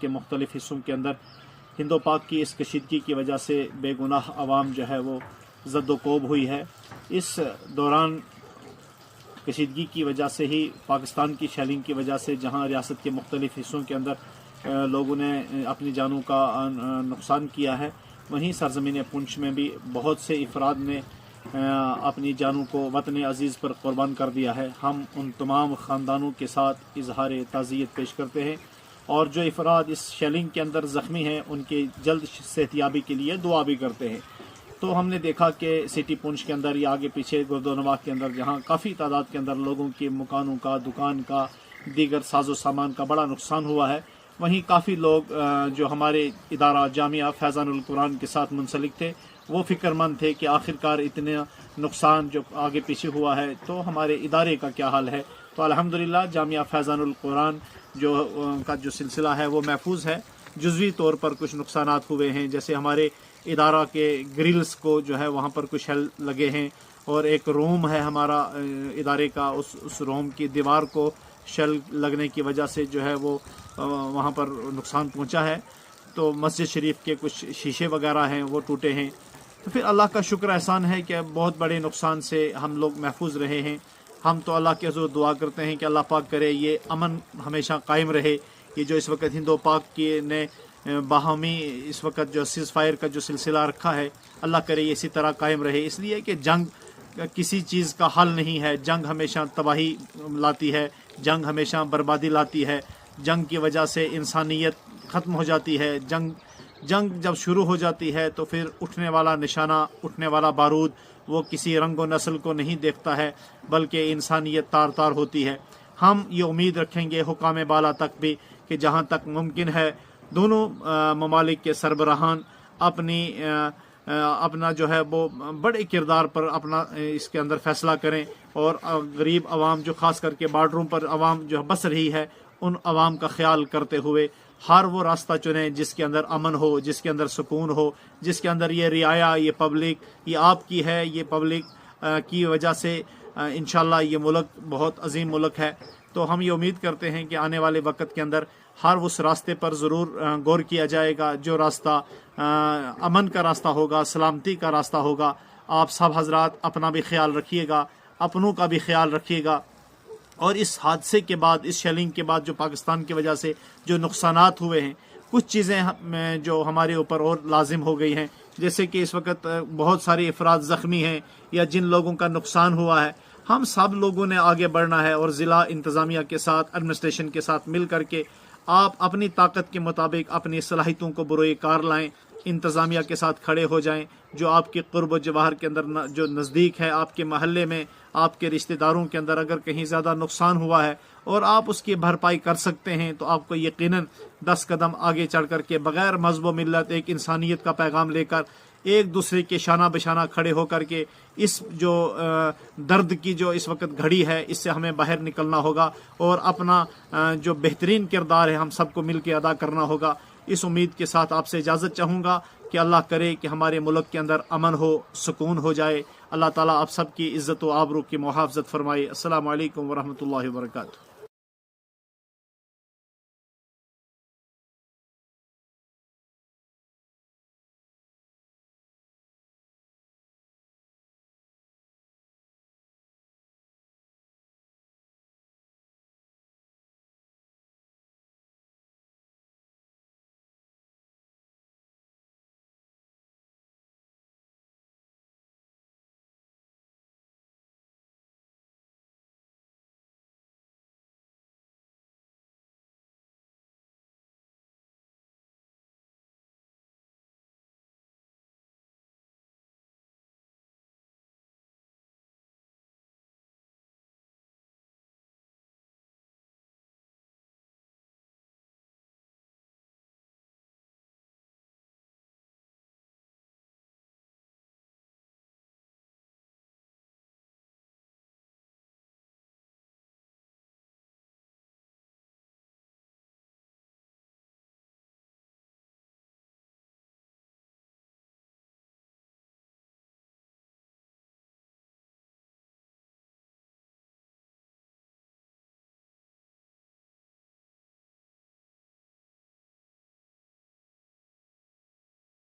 के मुख्तलिफ हिस्सों के अंदर हिंदो पाक की इस कशीदगी की वजह से बेगुनाह अवाम जो है वो ज़द्दोकोब हुई है। इस दौरान कशीदगी की वजह से ही पाकिस्तान की शेलिंग की वजह से जहाँ रियासत के मुख्तलिफ हिस्सों के अंदर लोगों ने अपनी जानों का नुकसान किया है, वहीं सरज़मीन पुंछ में भी बहुत से अफराद ने अपनी जानों को वतन अज़ीज़ पर क़ुरबान कर दिया है। हम उन तमाम ख़ानदानों के साथ इजहार ताज़ियत पेश करते हैं और जो अफराद इस शेलिंग के अंदर ज़ख्मी हैं उनके जल्द सेहतियाबी के लिए दुआ भी करते हैं। तो हमने देखा कि सिटी पुंछ के अंदर या आगे पीछे गुरुद्वारा के अंदर जहाँ काफ़ी तादाद के अंदर लोगों के मकानों का, दुकान का, दीगर साजो सामान का बड़ा नुकसान हुआ है, वहीं काफ़ी लोग जो हमारे इदारा जामिया फैज़ानुल कुरान के साथ मुंसलिक थे वो फ़िक्रमंद थे कि आखिरकार इतने नुकसान जो आगे पीछे हुआ है तो हमारे इदारे का क्या हाल है। तो अल्हम्दुलिल्लाह जामिया फैज़ानुल कुरान जो का जो सिलसिला है वो महफूज है। जुज़वी तौर पर कुछ नुकसानात हुए हैं, जैसे हमारे इदारा के ग्रिल्स को जो है वहाँ पर कुछ शेल लगे हैं और एक रूम है हमारा इदारे का, उस रूम की दीवार को शेल लगने की वजह से जो है वो वहाँ पर नुकसान पहुँचा है। तो मस्जिद शरीफ के कुछ शीशे वगैरह हैं वो टूटे हैं। तो फिर अल्लाह का शुक्र एहसान है कि बहुत बड़े नुकसान से हम लोग महफूज रहे हैं। हम तो अल्लाह के हुज़ूर दुआ करते हैं कि अल्लाह पाक करे ये अमन हमेशा कायम रहे। ये जो इस वक्त हिंदो पाक की ने बाहमी इस वक्त जो सीज़ फायर का जो सिलसिला रखा है, अल्लाह करे ये इसी तरह कायम रहे। इसलिए कि जंग किसी चीज़ का हल नहीं है, जंग हमेशा तबाही लाती है, जंग हमेशा बर्बादी लाती है, जंग की वजह से इंसानियत ख़त्म हो जाती है। जंग जब शुरू हो जाती है तो फिर उठने वाला निशाना, उठने वाला बारूद वो किसी रंग व नस्ल को नहीं देखता है, बल्कि इंसानियत तार तार होती है। हम ये उम्मीद रखेंगे हुकाम बाला तक भी कि जहाँ तक मुमकिन है दोनों ममालिक के सरबराहान अपना जो है वो बड़े किरदार पर अपना इसके अंदर फ़ैसला करें और गरीब आवाम जो ख़ास करके बॉर्डरों पर आवाम जो बस रही है उन आवाम का ख्याल करते हुए हर वो रास्ता चुनें जिसके अंदर अमन हो, जिसके अंदर सुकून हो, जिसके अंदर ये रियाया, ये पब्लिक, ये आपकी है, ये पब्लिक की वजह से इंशाल्लाह ये मुल्क बहुत अजीम मुल्क है। तो हम ये उम्मीद करते हैं कि आने वाले वक्त के अंदर हर उस रास्ते पर ज़रूर गौर किया जाएगा जो रास्ता अमन का रास्ता होगा, सलामती का रास्ता होगा। आप सब हजरात अपना भी ख्याल रखिएगा, अपनों का भी ख्याल रखिएगा। और इस हादसे के बाद, इस शेलिंग के बाद जो पाकिस्तान की वजह से जो नुकसानात हुए हैं, कुछ चीज़ें जो हमारे ऊपर और लाजिम हो गई हैं, जैसे कि इस वक्त बहुत सारे अफराद ज़ख्मी हैं या जिन लोगों का नुकसान हुआ है, हम सब लोगों ने आगे बढ़ना है और ज़िला इंतज़ामिया के साथ, एडमिनिस्ट्रेशन के साथ मिल करके आप अपनी ताकत के मुताबिक अपनी सलाहियतों को बुरोए कार लाएँ, इंतज़ामिया के साथ खड़े हो जाएं। जो आपके क़ुर्ब जवाहर के अंदर जो नज़दीक है, आपके महल्ले में, आपके रिश्तेदारों के अंदर अगर कहीं ज़्यादा नुकसान हुआ है और आप उसकी भरपाई कर सकते हैं तो आपको यकीनन 10 कदम आगे चढ़ कर के बग़ैर मज़हब व मिल्लत एक इंसानियत का पैगाम लेकर एक दूसरे के शाना बशाना खड़े होकर के इस जो दर्द की जो इस वक्त घड़ी है इससे हमें बाहर निकलना होगा और अपना जो बेहतरीन किरदार है हम सबको मिल के अदा करना होगा। इस उम्मीद के साथ आपसे इजाज़त चाहूँगा कि अल्लाह करे कि हमारे मुल्क के अंदर अमन हो, सुकून हो जाए। अल्लाह ताला आप सब की इज़्ज़त व आबरू की मुहाफ़ज़त फरमाए। अस्सलामु अलैकुम व रहमतुल्लाहि व बरकातुहू।